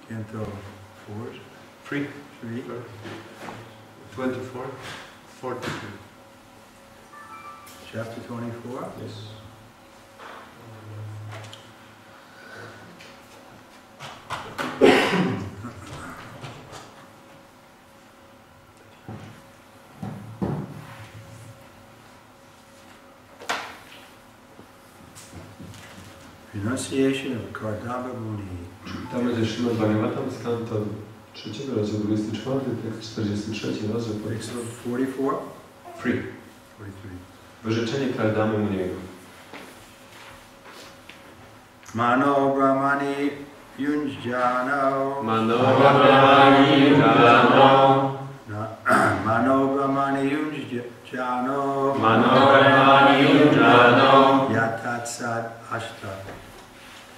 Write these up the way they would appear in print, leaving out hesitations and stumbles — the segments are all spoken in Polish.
Canto 4. 24. 42. Chapter 24? Yes. Renunciation of Kardama Muni. Czytamy ze Śrimad Bhagavatam z kanto 3, rozdział 24, tekst 43, rozdział 44? 43. Wyrzeczenie Kardamy Muniego. Mano Brahmani Yunjano. Mano Brahmani Yunjano. Mano Brahmani Yunjano. Mano Brahmani Yunjano. Yatatsad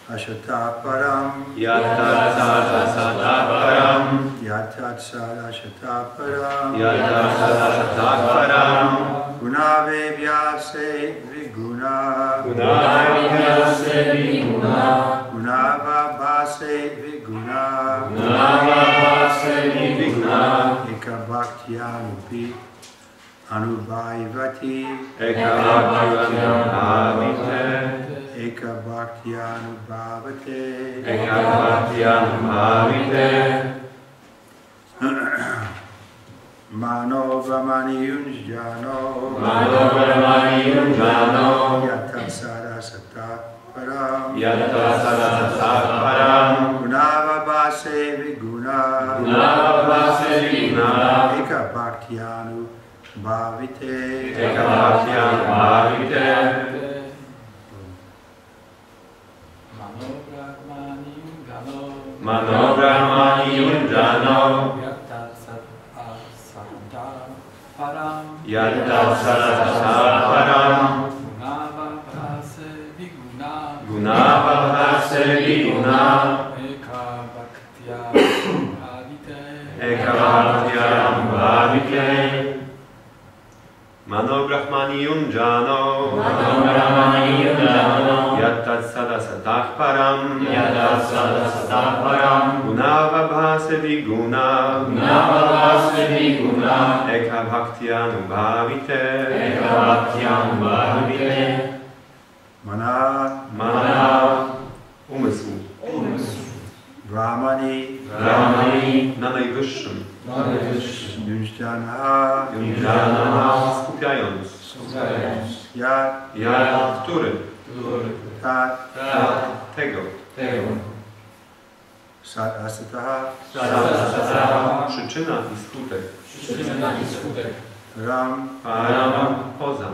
Ashata Param. Yatatsad Ashata Param. Yatatsad Ashata Param. Yatatsad Ashata Param. Gunave Vyase Viguna. Gunave Vyase Viguna. Gunava Bhase Viguna. Gunava Bhase Viguna. Eka Bhaktyanupi Anubhavati. Eka Bhaktyanupi. Eka Bhaktyanubhavate. Eka Bhaktyanubhavate. Mano Brahmani Yunjano. Mano Brahmani Yunjano. Yatatsada Sata Param. Yatatsada Sata Param. Gunava Bhase Viguna. Gunava Bhase Viguna. Eka Bhaktyanubhavate. Eka Bhaktyanubhavate. Mano Brahmani Yunjano. Yatatsada Sata Param. Gunava Bhase Viguna. Eka Bhaktyanubhavate. Mano Brahmani Yunjano. Mano Brahmani Yunjano. Yatatsada Sata Param. Yatatsada Sata Param. Gunava Bhase Viguna. Gunava Bhase Viguna. Eka Bhaktyanubhavate. Eka Bhaktyanubhavate. Mana. Umysł. Brahmani. Na najwyższym. Yunjana. Skupiając. Który? Tego. Sat asataha. Przyczyna i skutek. Ram. Poza.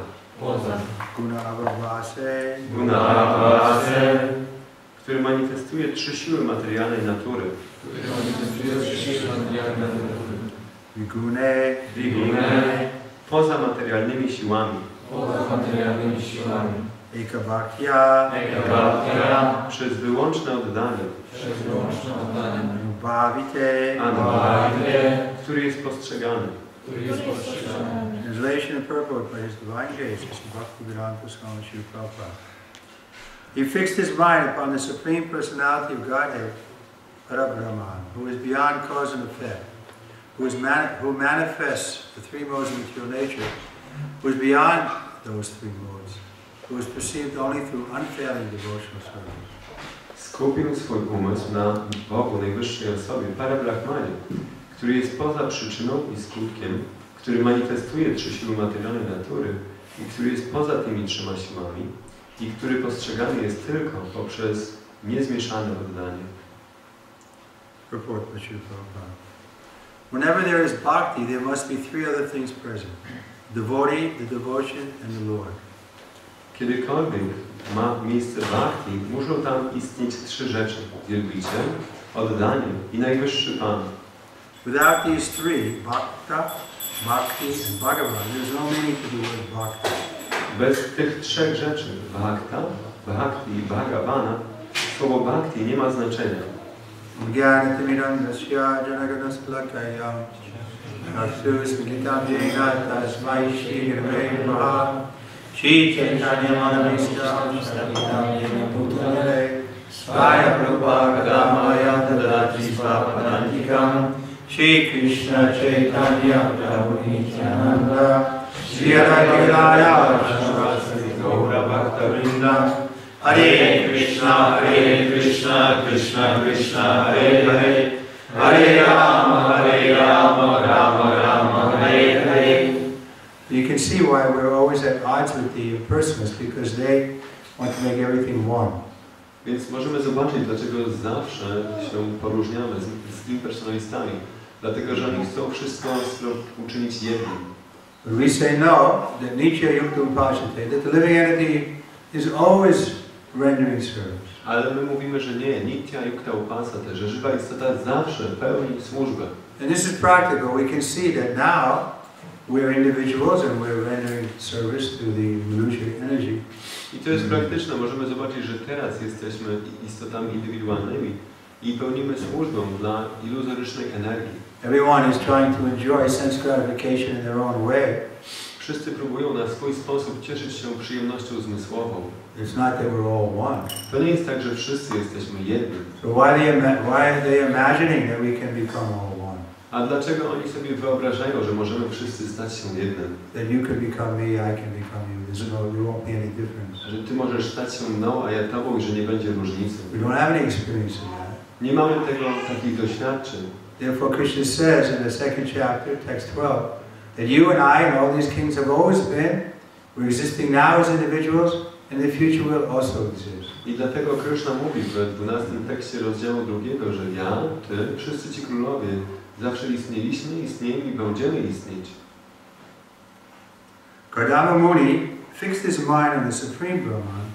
Guna avavase. Który manifestuje 3 siły materialnej natury. Vigune. Poza materialnymi siłami. Eka bhaktya. Przez wyłączne oddanie. Anubhavite. Który jest postrzegany. Translation and purport by His Divine Grace, Bhaktivedanta Swami Srila Prabhupada. He fixed his mind upon the Supreme Personality of Godhead, Parabrahman, who is beyond cause and effect, who manifests the 3 modes of material nature, who is beyond those 3 modes, who is perceived only through unfailing devotional service. Skupił swój umysł na Bogu, najwyższej osobie, Parabrahmanie, który jest poza przyczyną i skutkiem, który manifestuje 3 siły materialnej natury i który jest poza tymi 3 siłami i który postrzegany jest tylko poprzez niezmieszane oddanie. Purport by Srila Prabhupada. Whenever there is bhakti, there must be 3 other things present: devotee, the devotion, and the Lord. Kiedykolwiek ma miejsce bhakti, muszą tam istnieć 3 rzeczy: wielbiciel, oddanie i najwyższy Pan. Without these 3, bhakta, bhakti, and bhagavan, there is no meaning to the word bhakti. Bez tych 3 rzeczy, bhakta, bhakti i bhagavana, słowo bhakti nie ma znaczenia. Jnanatimidam dasya janagadaslakayam Aksu svikitam jena tasmai shri gurve namaha Shri chaitanya manavishtam savitam jena bhutale Svaya Rupa Kadamaya Tadati Svapadantikam Shri Krishna Chaitanya Prabhu Nityananda Shri Advaita Shri Gaura Bhakta Vrinda Hare Krishna Krishna Krishna Hare Hare Hare Rama Rama Hare Hare. You can see why we're always at odds with the impersonalists, because they want to make everything one. Więc możemy zobaczyć, dlaczego zawsze się poróżniamy z impersonalistami. Dlatego, że oni chcą wszystko uczynić jednym. But we say no, that Nitya Yuktam Pashate, that the living entity is always rendering service. Ale my mówimy, że nie, Nitya Yukta Upasate, że żywa istota zawsze pełni służbę. And this is practical. We can see that now we're individuals and we're rendering service to the illusory energy. I to jest praktyczne. Możemy zobaczyć, że teraz jesteśmy istotami indywidualnymi i pełnimy służbę dla iluzorycznej energii. Everyone is trying to enjoy sense gratification in their own way. Wszyscy próbują na swój sposób cieszyć się przyjemnością zmysłową. It's not that we're all one. To nie jest tak, że wszyscy jesteśmy jednym. So why are they imagining that we can become all one? A dlaczego oni sobie wyobrażają, że możemy wszyscy stać się jednym? That you can become me, I can become you. There won't be any difference. Że ty możesz stać się mną, a ja tobą i że nie będzie różnicy. We don't have any experience of that. Nie mamy takich doświadczeń. Therefore Krishna says in the second chapter, text 12, that you and I and all these kings have always been, we're existing now as individuals, and in the future will also exist. I dlatego Krishna mówi w 12 tekście rozdziału 2, że ja, ty, wszyscy ci królowie zawsze istnieliśmy, istniejemy i będziemy istnieć. Kardama Muni fixed his mind on the Supreme Brahman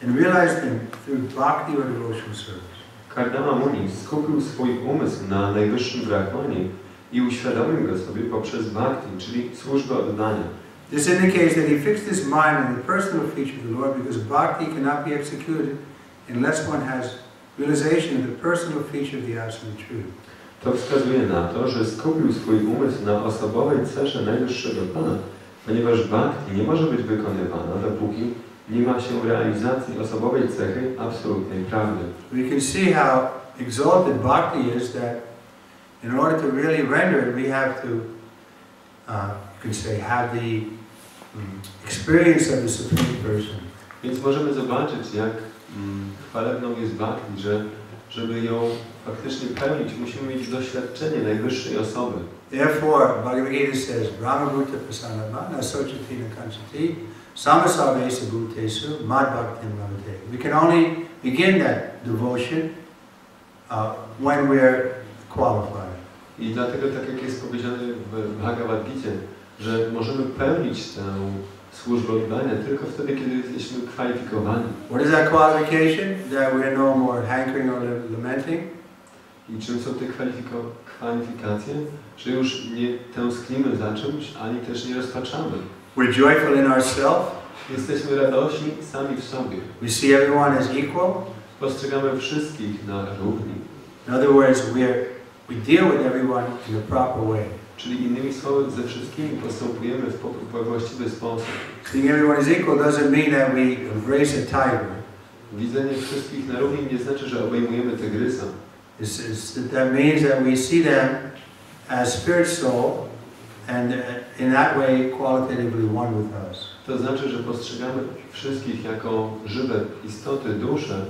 and realized him through bhakti or devotional service. Kardama Muni skupił swój umysł na najwyższym Brahmanie i uświadomił go sobie poprzez bhakti, czyli służbę oddania. This indicates that he fixed his mind on the personal feature of the Lord, because bhakti cannot be executed unless one has realization of the personal feature of the Absolute Truth. To wskazuje na to, że skupił swój umysł na osobowej cesze najwyższego Pana, ponieważ bhakti nie może być wykonywana, dopóki nie ma się realizacji osobowej cechy absolutnej prawdy. We can see how exalted bhakti is, that in order to really render it, we have to, you can say, have the experience of the Supreme Person. Więc możemy zobaczyć, jak chwalebną jest bhakti, że żeby ją faktycznie pełnić, musimy mieć doświadczenie najwyższej osoby. Therefore, Bhagavad Gita says, Brahma Bhuta Prasanna Nasochati Nakanchati Samasavesa Bhutesu Mad Bhaktim Lavate. We can only begin that devotion when we're qualified. I dlatego, tak jak jest powiedziane w Bhagavad Gita, że możemy pełnić tę służbę oddania tylko wtedy, kiedy jesteśmy kwalifikowani. What is that qualification? That we're no more hankering or lamenting. I czym są te kwalifikacje? Że już nie tęsknimy za czymś, ani też nie rozpaczamy. We're joyful in ourselves. Jesteśmy radośni sami w sobie. We see everyone as equal. Postrzegamy wszystkich na równi. In other words, we deal with everyone in the proper way. Czyli innymi słowy, ze wszystkimi postępujemy we właściwy sposób. Seeing everyone as equal doesn't mean that we embrace a tiger. Widzenie wszystkich na równi nie znaczy, że obejmujemy tygrysa. That means that we see them as spirit soul, and in that way qualitatively one with us. To znaczy, że postrzegamy wszystkich jako żywe istoty, dusze,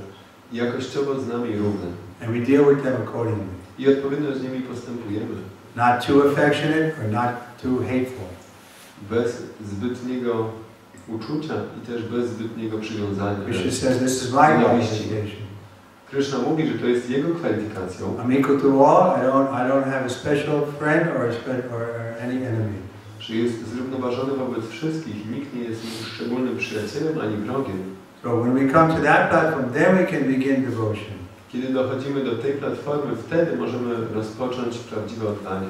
i jakościowo z nami równe. And we deal with them accordingly. I odpowiednio z nimi postępujemy. Not too affectionate or not too hateful. Bez zbytniego uczucia i też bez zbytniego przywiązania. Krishna says this is my qualification. Krishna mówi, że to jest jego kwalifikacją. I'm equal to all. I don't have a special friend or any enemy. Że jest zrównoważony wobec wszystkich. Nikt nie jest szczególnym przyjacielem ani wrogiem. So when we come to that platform, then we can begin devotion. Kiedy dochodzimy do tej platformy, wtedy możemy rozpocząć prawdziwe oddanie.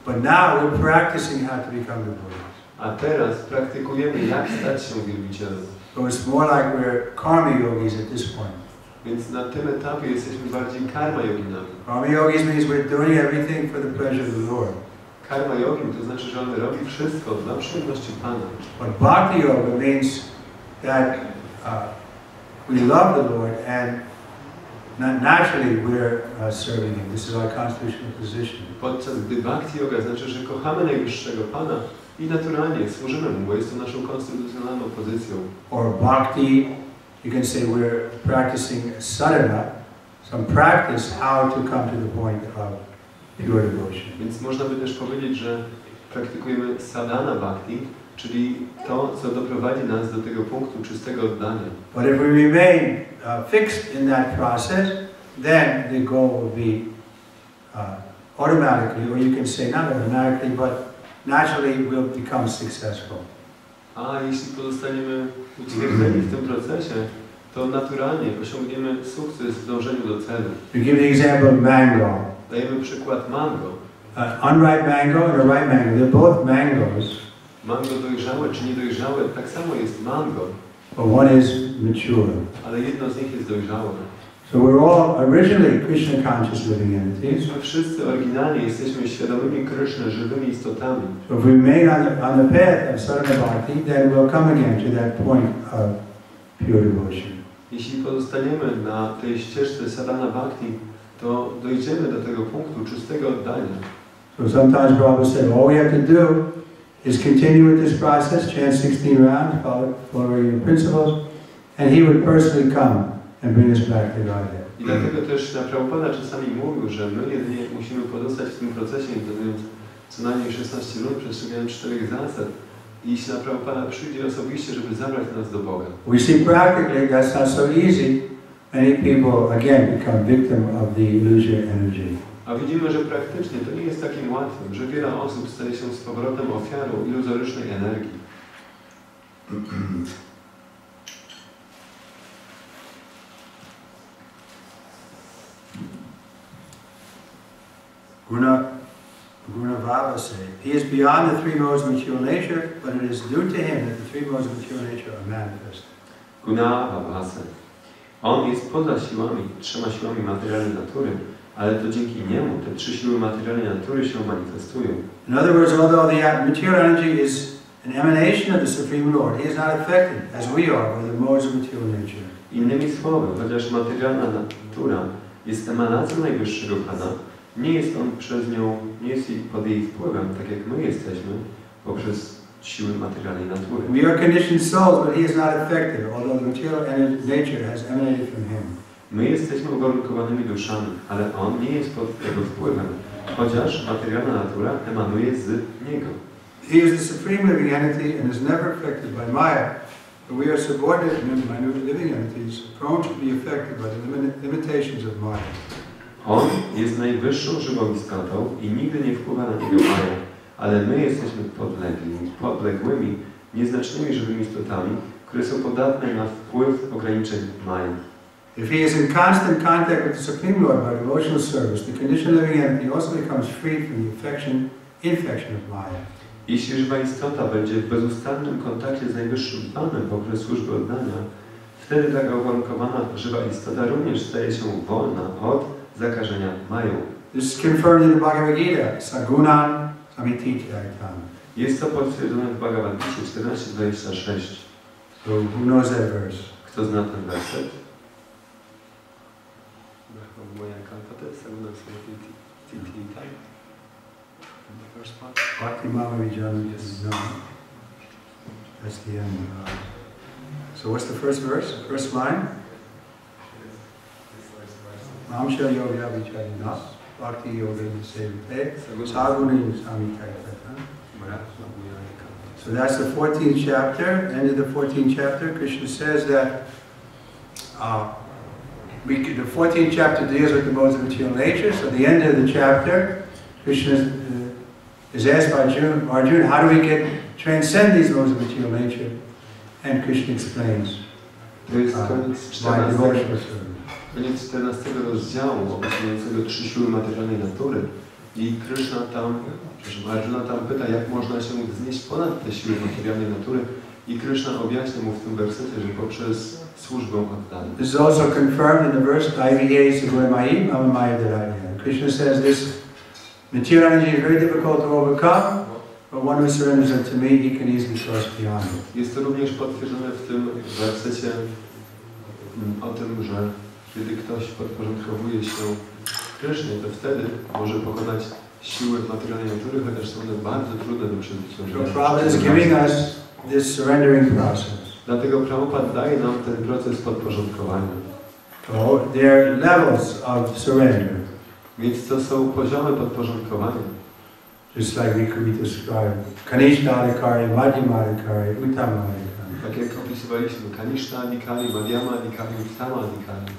But now we're practicing how to become devotees. A teraz praktykujemy, jak stać się wielbicielem. So it's more like we're karma yogis at this point. Więc na tym etapie jesteśmy bardziej karma yoginami. Karma yogis means we're doing everything for the pleasure of the Lord. Karma yogin to znaczy, że on robi wszystko dla przyjemności Pana. But bhakti yoga means that we love the Lord and Naturally, we're serving Him. This is our constitutional position. Podczas gdy Bhakti Yoga znaczy, że kochamy Najwyższego Pana i naturalnie służymy Mu, bo jest to naszą konstytucjonalną pozycją. Or Bhakti, you can say we're practicing sadhana, some practice how to come to the point of pure devotion. Więc można by też powiedzieć, że praktykujemy sadhana bhakti, czyli to, co doprowadzi nas do tego punktu czystego oddania. But if we remain fixed in that process, then the goal will be automatically, or you can say not automatically, but naturally we'll become successful. A jeśli pozostaniemy utwierdzeni w tym procesie, to naturalnie osiągniemy sukces w dążeniu do celu. To give the example of mango. Dajemy przykład mango. Unripe mango and a ripe mango, they're both mangoes. Mango dojrzałe czy niedojrzałe, tak samo jest mango. But one is mature. Ale jedno z nich jest dojrzałe. So we're all originally Krishna conscious living entities. My wszyscy oryginalnie jesteśmy świadomymi Kryszny, żywymi istotami. So if we remain on the path of sadhana bhakti, then we'll come again to that point of pure devotion. Jeśli pozostaniemy na tej ścieżce sadhana bhakti, to dojdziemy do tego punktu czystego oddania. So sometimes Prabhupada said, all we have to do is continue with this process, chant 16 rounds, following the principles, and he would personally come and bring us back to Godhead. I dlatego też Prabhupada czasami mówił, że my jedynie musimy pozostać w tym procesie, wykonując co najmniej 16 rund, przestrzegając 4 zasad. I jeśli Prabhupada przyjdzie osobiście, żeby zabrać nas do Boga. We see practically that's not so easy. Many people again become victim of the illusory energy. A widzimy, że praktycznie to nie jest takim łatwym, że wiele osób staje się z powrotem ofiarą iluzorycznej energii. Guna Bhava say, he is beyond the three modes of material nature, but it is due to him that the three modes of material nature are manifest. Guna Bhava say, on jest poza siłami, 3 siłami materialnej natury, ale to dzięki niemu te 3 siły materialnej natury się manifestują. In other words, although the material energy is an emanation of the Supreme Lord, he is not affected, as we are, by the modes of material nature. Innymi słowy, chociaż materialna natura jest emanacją Najwyższego Pana, nie jest on przez nią, nie jest pod jej wpływem, tak jak my jesteśmy, poprzez siły materialnej natury. We are conditioned souls, but he is not affected, although the material nature has emanated from him. My jesteśmy uwarunkowanymi duszami, ale on nie jest pod jego wpływem, chociaż materialna natura emanuje z niego. He is the supreme living entity and is never affected by Maya, but we are subordinate minute living entities, prone to be affected by the limitations of Maya. On jest najwyższą żywą istotą i nigdy nie wpływa na niego Maja, ale my jesteśmy podległymi, nieznacznymi żywymi istotami, które są podatne na wpływ ograniczeń Maja. If he is in constant contact with the Supreme Lord by devotional service, the conditioned living entity also becomes freed from the infection of Maya. Jeśli żywa istota będzie w bezustannym kontakcie z Najwyższym Panem poprzez służbę oddania, wtedy taka uwarunkowana żywa istota również staje się wolna od zakażenia Mają. This is confirmed in the Bhagavad Gita, Sagunan Samitityatam. Jest to potwierdzone w Bhagavad Gita 14:26. So who knows that verse? Kto zna ten werset? Bhakti Mama Vijana. Yes. No. That's the end. So what's the first verse? First line? Mamsha Yoga Vichayana. Bhakti Yoga Sevate. Saguni Samitayatata. So that's the 14th chapter. End of the 14th chapter. Krishna says that the 14th chapter deals with the modes of material nature. So at the end of the chapter, Krishna is asked by Arjuna, how do we transcend these modes of material nature? And Krishna explains by devotional service. Koniec 14 rozdziału opisującego 3 siły materialnej natury i Arjuna tam pyta, jak można się wznieść ponad te siły materialnej natury i Krishna objaśnia mu w tym wersecie, że poprzez służbę oddania. This is also confirmed in the verse Krishna says this material energy is very difficult to overcome, but one who surrenders it to me, he can easily cross beyond it. Jest to również potwierdzone w tym wersecie o tym, że Kiedy ktoś podporządkowuje się Krysznie, to wtedy może pokonać siły materialnej natury, chociaż są one bardzo trudne do przezwyciężenia. So Prabhupada is giving us this surrendering process. Dlatego Prabhupada daje nam ten proces podporządkowania. So there are levels of surrender. Więc to są poziomy podporządkowania. Just like we describe Kanishta-adhikari, Madhyama-adhikari, Uttama-adhikari. Tak jak opisywaliśmy, Kanishta-adhikari, Madhyama-adhikari, Uttama-adhikari.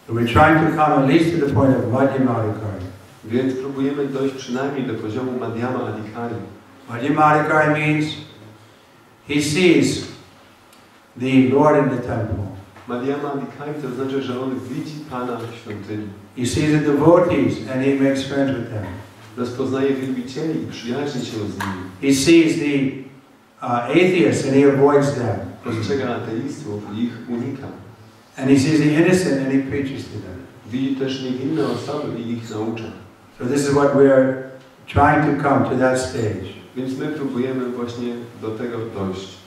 So we're trying to come at least to the point of Madhyama-adhikari. Więc próbujemy dojść przynajmniej do poziomu Madhyama-adhikari. Madhyama-adhikari means he sees the Lord in the temple. Madhyama-adhikari to znaczy, że on widzi Pana w świątyni. He sees the devotees and he makes friends with them. Rozpoznaje wielbicieli i przyjaźni się z nimi. He sees the atheists and he avoids them. Postrzega ateistów i ich unika. And he sees the innocent and he preaches to them. Widzi też niewinne osoby i ich naucza. So this is what we're trying to come to that stage. Więc my próbujemy właśnie do tego dojść.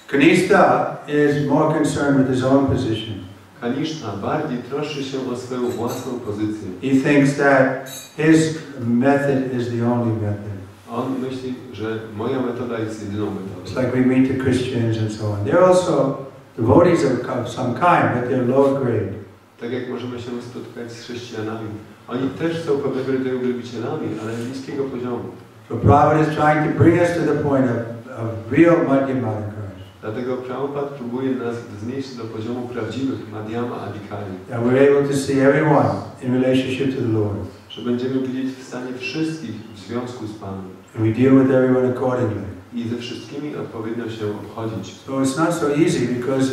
Kanishta is more concerned with his own position. Kanishta bardziej troszczy się o swoją własną pozycję. He thinks that his method is the only method. On myśli, że moja metoda jest jedyną metodą. It's like we meet the Christians and so on. They're also devotees of some kind, but they're lower grade. Tak jak możemy się spotkać z chrześcijanami. Oni też są pewnego rodzaju wielbicielami, ale niskiego poziomu. So Prabhupada is trying to bring us to the point of real Madhyama-adhikari. Dlatego Prabhupada próbuje nas znieść do poziomu prawdziwych Madhyama-adhikari. That we're able to see everyone in relationship to the Lord. Że będziemy widzieć w stanie wszystkich w związku z Panem. And we deal with everyone accordingly. I ze wszystkimi odpowiednio się obchodzić. So it's not so easy because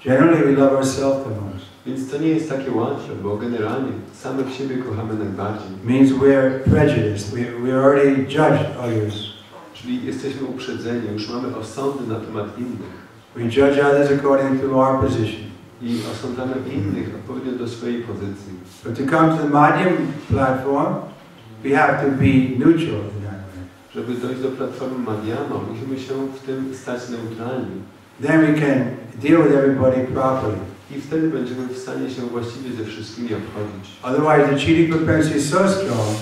generally we love ourselves the most. Więc to nie jest takie łatwe, bo generalnie samych siebie kochamy najbardziej. It means we're prejudiced. We already judged others. Czyli jesteśmy uprzedzeni, już mamy osądy na temat innych. We judge others according to our position. I osądzamy innych odpowiednio do swojej pozycji. So to come to the Madhyam platform, we have to be neutral in that way. Żeby dojść do platformy Madhyama, musimy się w tym stać neutralni. Then we can deal with everybody properly. I wtedy będziemy w stanie się właściwie ze wszystkimi obchodzić. Otherwise, the cheating propensity is so strong,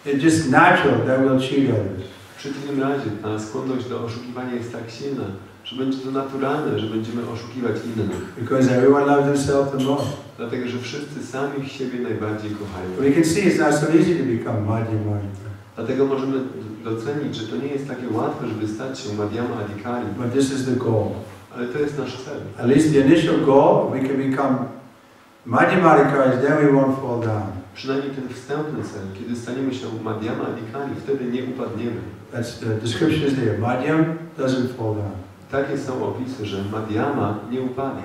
it's just natural that we'll cheat others. W przeciwnym razie ta skłonność do oszukiwania jest tak silna, że będzie to naturalne, że będziemy oszukiwać innych. Because everyone loves themselves the most. Dlatego, że wszyscy sami siebie najbardziej kochają. We can see it's not so easy to become Madhyama. Dlatego możemy docenić, że to nie jest takie łatwe, żeby stać się Madhyama Adhikari. But this is the goal. Ale to jest nasz cel. At least the initial goal, we can become Madhyama Adhikaris, then we won't fall down. Przynajmniej ten wstępny cel, kiedy staniemy się Madhyama Adhikari, wtedy nie upadniemy. That's the description is there. Madhyam doesn't fall down. Takie są opisy, że Madhyama nie upadnie.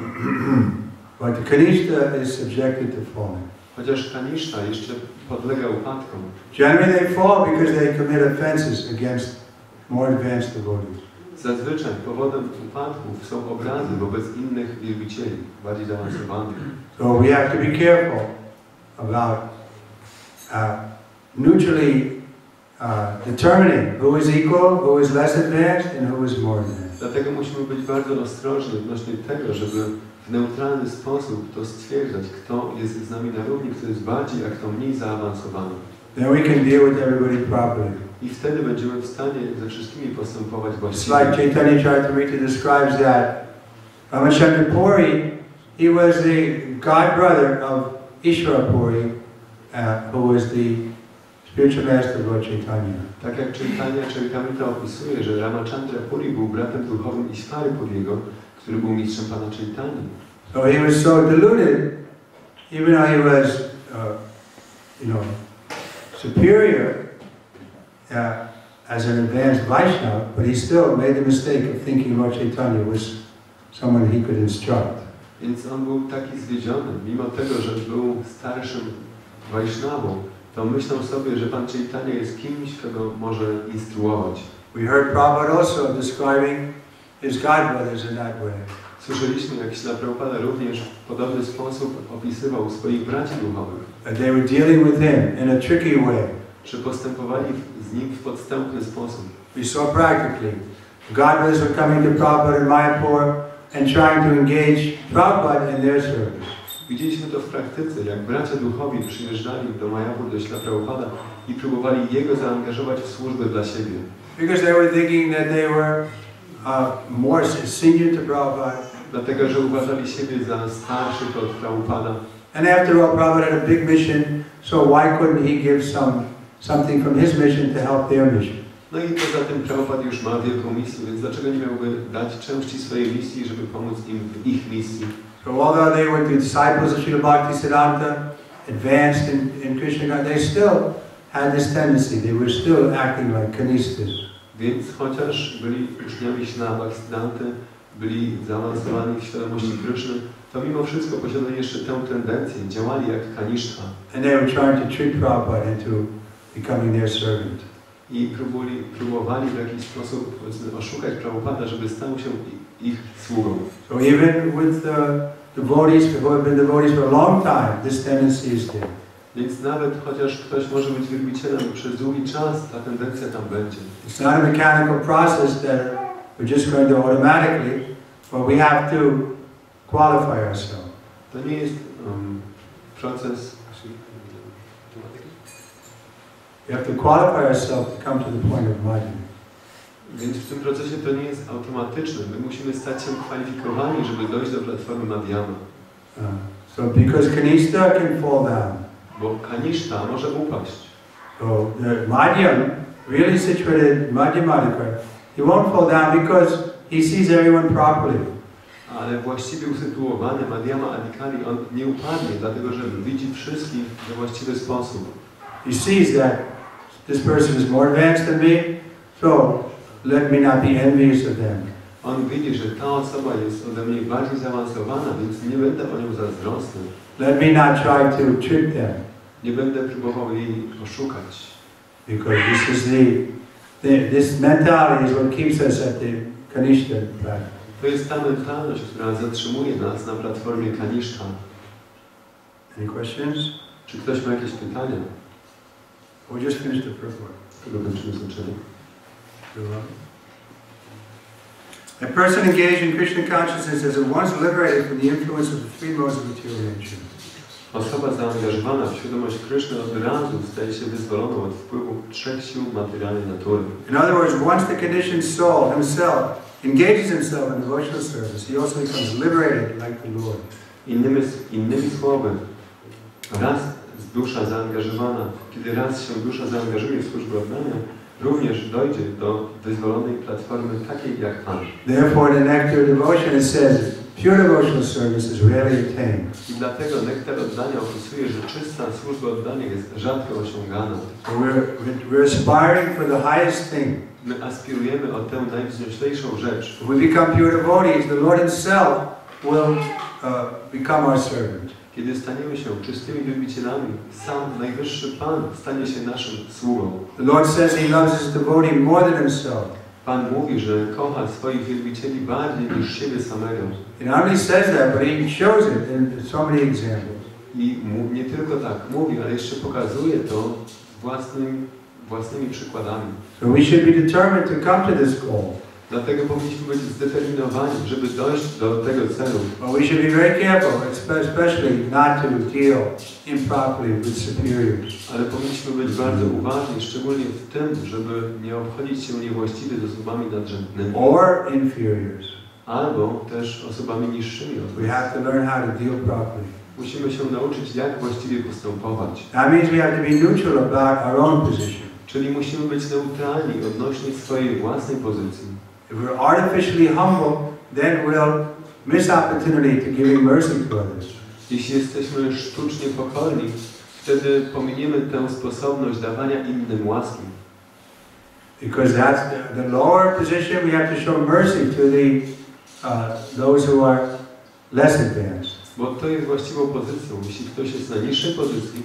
But the Kanishta is subjected to falling. Chociaż Kanishta jeszcze podlega upadkom. Generally they fall because they commit offenses against more advanced devotees. Zazwyczaj powodem upadków są obrazy wobec innych wielbicieli, bardziej zaawansowanych. So we have to be careful about neutrally determining who is equal, who is less advanced, and who is more advanced. Dlatego musimy być bardzo ostrożni odnośnie tego, żeby w neutralny sposób to stwierdzać, kto jest z nami na równi, kto jest bardziej, a kto mniej zaawansowany. Then we can deal with everybody properly. I wtedy będziemy w stanie ze wszystkimi postępować It's właściwie. like Chaitanya Charitamrita describes that Ramachandra Puri, he was the god brother of Ishvara Puri, who was the spiritual master of Lord Chaitanya. Tak jak Chaitanya Charitamrita opisuje, że Ramachandra Puri był bratem duchowym Ishvary Puriego, który był mistrzem Pana Chaitanya. So he was so deluded, even though he was, superior as an advanced Vaishnava, but he still made the mistake of thinking Lord Chaitanya was someone he could instruct. Więc on był taki zwiedziony, mimo tego, że był starszym Vaishnavą, to myślał sobie, że Pan Chaitanya jest kimś, kogo może instruować. We heard Prabhupada also describing his godbrothers in that way. Słyszeliśmy, jak Śrila Prabhupada również w podobny sposób opisywał swoich braci duchowych. That they were dealing with him in a tricky way. Że postępowali z nim w podstępny sposób. We saw practically. Godbrothers were coming to Prabhupada in Mayapur and trying to engage Prabhupada in their service. Widzieliśmy to w praktyce, jak bracia duchowi przyjeżdżali do Mayapur, do Śla Prabhupada i próbowali jego zaangażować w służbę dla siebie. Because they were thinking that they were more senior to Prabhupada. Dlatego, że uważali siebie za starszych od Prabhupada. And after all, Prabhupada had a big mission, so why couldn't he give something from his mission to help their mission? No i poza tym Prabhupada już ma wielką misję, więc dlaczego nie miałby dać części swojej misji, żeby pomóc im w ich misji? So although they were the disciples of Srila Bhaktisiddhanta, advanced in Krishna, they still had this tendency. They were still acting like Kanishtas. Więc chociaż byli uczniami Śla Bhaktisiddhanty, byli zaawansowani w świadomości Kryszny, to mimo wszystko posiadali jeszcze tę tendencję, działali jak Kanishta. And they were trying to trick Prabhupada into becoming their servant. I próbowali w jakiś sposób oszukać Prabhupada, żeby stał się ich sługą. So even with the devotees who have been devotees for a long time, this tendency is there. Więc nawet chociaż ktoś może być wielbicielem przez długi czas, ta tendencja tam będzie. It's not a mechanical process that we're just going to automatically, but we have to qualify ourselves. To nie jest proces. We have to qualify ourselves to come to the point of madhyama. Więc w tym procesie to nie jest automatyczne. My musimy stać się kwalifikowani, żeby dojść do platformy Madhyama. So because Kanishta can fall down. Bo Kanishta może upaść. So the Madhyam, really situated Madhyamadika, he won't fall down because he sees everyone properly. Ale właściwie usytuowany Madhyama Adhikari, on nie upadnie, dlatego że widzi wszystkich we właściwy sposób. He sees that this person is more advanced than me, so let me not be envious of them. On widzi, że ta osoba jest ode mnie bardziej zaawansowana, więc nie będę o nią zazdrosny. Let me not try to trick them. Nie będę próbował jej oszukać. Because this is this mentality is what keeps us at the Kanishta platform. To jest ta mentalność, która zatrzymuje nas na platformie Kanishta. Any questions? Czy ktoś ma jakieś pytania? We just finished the first one. Tego kończymy znaczenie. A person engaged in Krishna consciousness is at once liberated from the influence of the three modes of material nature. Osoba zaangażowana w świadomość Kryszny od razu staje się wyzwoloną od wpływu trzech sił materialnej natury. In other words, once the conditioned soul himself engages himself in devotional service, he also becomes liberated like the Lord. Innymi słowy, raz dusza zaangażowana, kiedy raz się dusza zaangażuje w służbę oddania, również dojdzie do wyzwolonej platformy takiej jak Pan. Therefore, in the nectar of devotion it says, pure devotional service is rarely attained. I dlatego nektar oddania opisuje, że czysta służba oddania jest rzadko osiągana. So we're aspiring for the highest thing. My aspirujemy o tę najwznioślejszą rzecz. If we become pure devotees, the Lord Himself will become our servant. Kiedy staniemy się czystymi wielbicielami, sam Najwyższy Pan stanie się naszym sługą. The Lord says He loves His devotee more than Himself. Pan mówi, że kocha swoich wielbicieli bardziej niż siebie samego. He not only says that, but He shows it in so many examples. I nie tylko tak mówi, ale jeszcze pokazuje to własnymi przykładami. So we should be determined to come to this goal. Dlatego powinniśmy być zdeterminowani, żeby dojść do tego celu. But we should be very careful, especially not to deal improperly with superiors. Ale powinniśmy być bardzo uważni, szczególnie w tym, żeby nie obchodzić się niewłaściwie z osobami nadrzędnymi. Or inferiors. Albo też osobami niższymi od nas. We have to learn how to deal properly. Musimy się nauczyć, jak właściwie postępować. That means we have to be neutral about our own position. Czyli musimy być neutralni odnośnie swojej własnej pozycji. If we're artificially humble, then we'll miss opportunity to giving mercy to others. Jeśli jesteśmy sztucznie pokorni, wtedy pominiemy tę sposobność dawania innym łaski. Because that's the lower position, we have to show mercy to those who are less advanced. Bo to jest właściwą pozycją. Jeśli ktoś jest na niższej pozycji,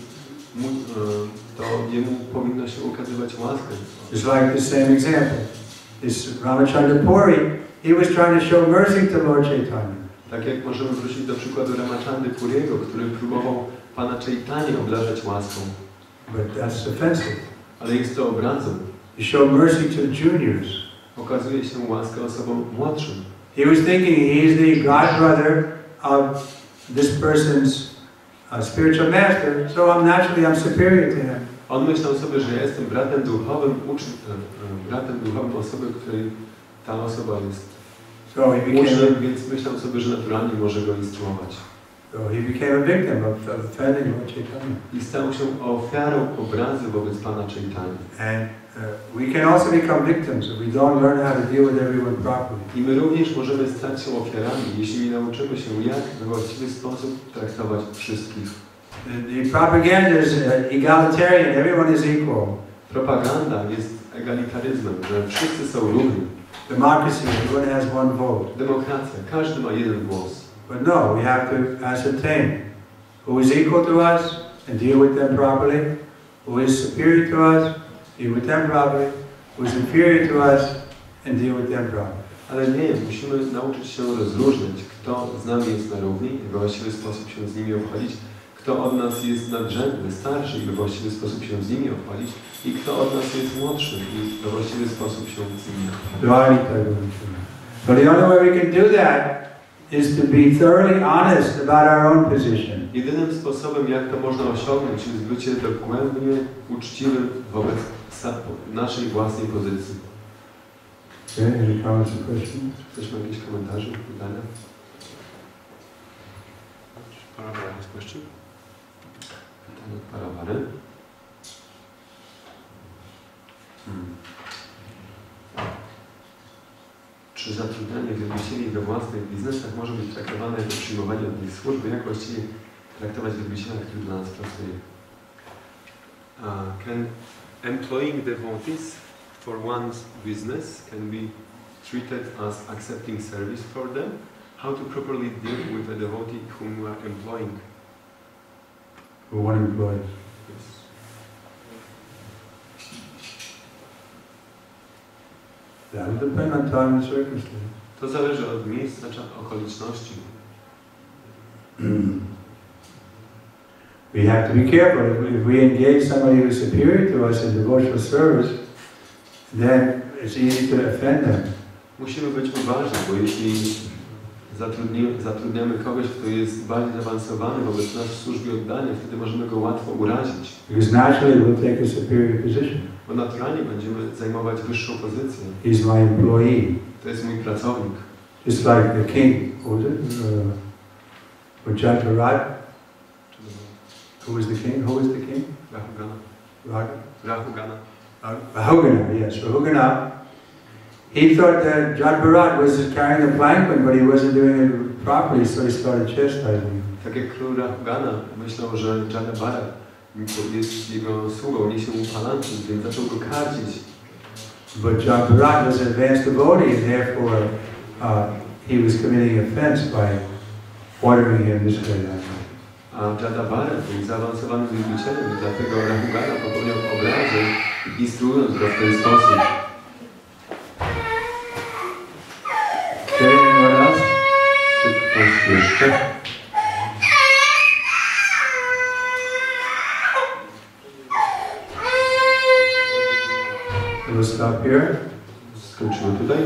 to jemu powinno się ukazywać łaskę. Just like the same example. This Ramachandra Puri, he was trying to show mercy to Lord Chaitanya. Tak jak możemy wrócić do przykładu Ramachandry Puriego, który próbował Pana Chaitanya obdarzać łaską. But that's offensive. Ale jest to obrazą. He showed mercy to the juniors. Okazuje się łaskę osobom młodszym. He was thinking he's the god brother of this person's spiritual master, so I'm superior to him. On myślał sobie, że ja jestem bratem duchowym osoby, której ta osoba jest uczniem, więc myślał sobie, że naturalnie może go instruować. So he became a victim of offending Lord Chaitanya. I stał się ofiarą obrazy wobec Pana Chaitanya. And we can also become victims if we don't learn how to deal with everyone properly. I my również możemy stać się ofiarami, jeśli nie nauczymy się, jak we właściwy sposób traktować wszystkich. The propaganda is egalitarian, everyone is equal. Propaganda jest egalitaryzmem, że wszyscy są równi. Democracy, everyone has one vote. Demokracja, każdy ma jeden głos. But no, we have to ascertain who is equal to us and deal with them properly, who is superior to us, deal with them properly, who is inferior to us and deal with them properly. Ale nie, musimy nauczyć się rozróżnić, kto z nami jest na równi i we właściwy sposób się z nimi obchodzić, kto od nas jest nadrzędny, starszy i we właściwy sposób się z nimi obchodzić i kto od nas jest młodszy i we właściwy sposób się z nimi obchodzić. But the only way we can do that is to be thoroughly honest about our own position. Jedynym sposobem, jak to można osiągnąć, jest bycie dogłębnie uczciwym wobec naszej własnej pozycji. Any comments or questions? Ktoś ma jakieś komentarze, pytania? Parawara, jest question? Pytanie od Parawary. Czy zatrudnianie wielbicieli we własnych biznesach może być traktowane jako przyjmowanie od nich służby? Jak właściwie traktować wielbiciela, który dla nas pracuje? Can employing devotees for one's business can be treated as accepting service for them? How to properly deal with a devotee whom we are employing? For one employee. Yes. That will depend on time and circumstance. To zależy od miejsca, okoliczności. We have to be careful. If we engage somebody who is superior to us in devotional service, then it's easy to offend them. Musimy być uważni, bo jeśli zatrudniamy kogoś, kto jest bardziej zaawansowany wobec nas w służbie oddania, wtedy możemy go łatwo urazić. Because naturally we'll take a superior position. Bo naturalnie będziemy zajmować wyższą pozycję. He's my employee. To jest mój pracownik. Just like the king, who was it? Ujjayaparad. Who was the king? Who was the king? Rahugana. Rahugana, yes. Rahugana. He thought that Jadbharat was carrying the palanquin, but he wasn't doing it properly, so he started chastising him. Tak jak król Rahugana myślał, że Jadbharat jest jego sługą, niesie mu palankwin, więc zaczął go karcić. But Jadbharat was an advanced devotee, and therefore he was committing offense by ordering him this way, that way. A Jadbharat był zaawansowanym wielbicielem i dlatego Rahugana popełniał obrazy, instruując go w ten sposób. Czy ktoś jeszcze? We'll stop here. Skończymy tutaj.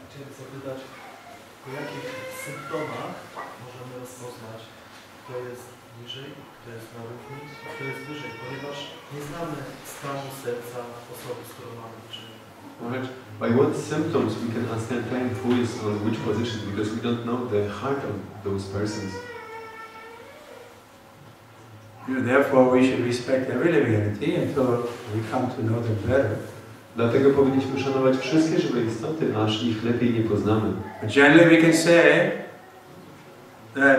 Chciałem zapytać, po jakich symptomach możemy rozpoznać, kto jest niżej, kto jest na równi, a kto jest wyżej, ponieważ nie znamy stanu serca osoby, z którą mamy do czynienia. Alright. By what symptoms we can ascertain who is on which position, because we don't know the heart of those persons. Therefore, we should respect every living entity until we come to know them better. Dlatego powinniśmy szanować wszystkie żywe istoty, aż ich lepiej nie poznamy. But generally, we can say that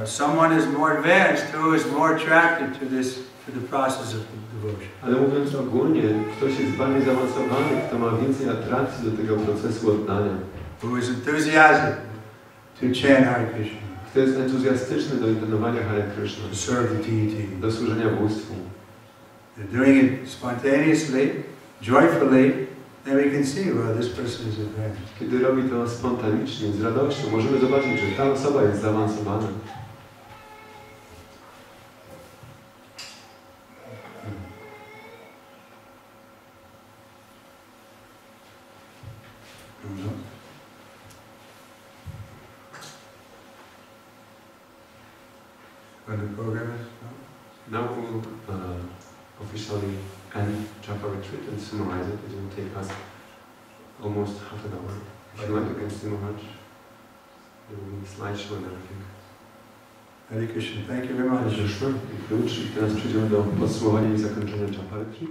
someone is more advanced who is more attracted to the process of devotion. Ale mówiąc ogólnie, ktoś jest bardziej zaawansowany, kto ma więcej atrakcji do tego procesu oddania. Who is enthusiastic to chant Hare Krishna. Kto jest entuzjastyczny do intonowania Hare Krishna. To serve the deity. Do służenia bóstwu. They're doing it spontaneously, joyfully, then we can see, well, this person is advanced. Kiedy robi to spontanicznie, z radością, możemy zobaczyć, że ta osoba jest zaawansowana. when the program is Now we'll officially end Japa retreat and summarize it. It will take us almost half an hour. If you want, against Maharaj, there will be slideshow and everything. Hare Krishna, thank you very much. I teraz przejdziemy do podsumowania i zakończenia Japa retreat.